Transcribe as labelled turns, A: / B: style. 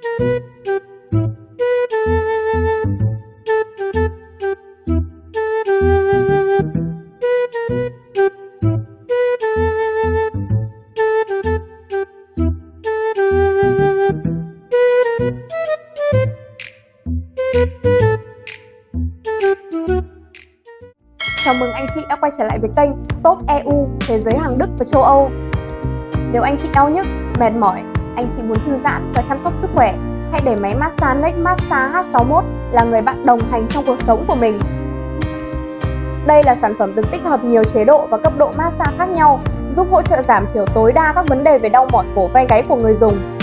A: Chào mừng anh chị đã quay trở lại với kênh Top EU, thế giới hàng Đức và châu Âu. Nếu anh chị đau nhức, mệt mỏi, anh chị muốn thư giãn và chăm sóc sức khỏe, hãy để máy massage Next Massage H61 là người bạn đồng hành trong cuộc sống của mình. Đây là sản phẩm được tích hợp nhiều chế độ và cấp độ massage khác nhau, giúp hỗ trợ giảm thiểu tối đa các vấn đề về đau mỏi cổ vai gáy của người dùng.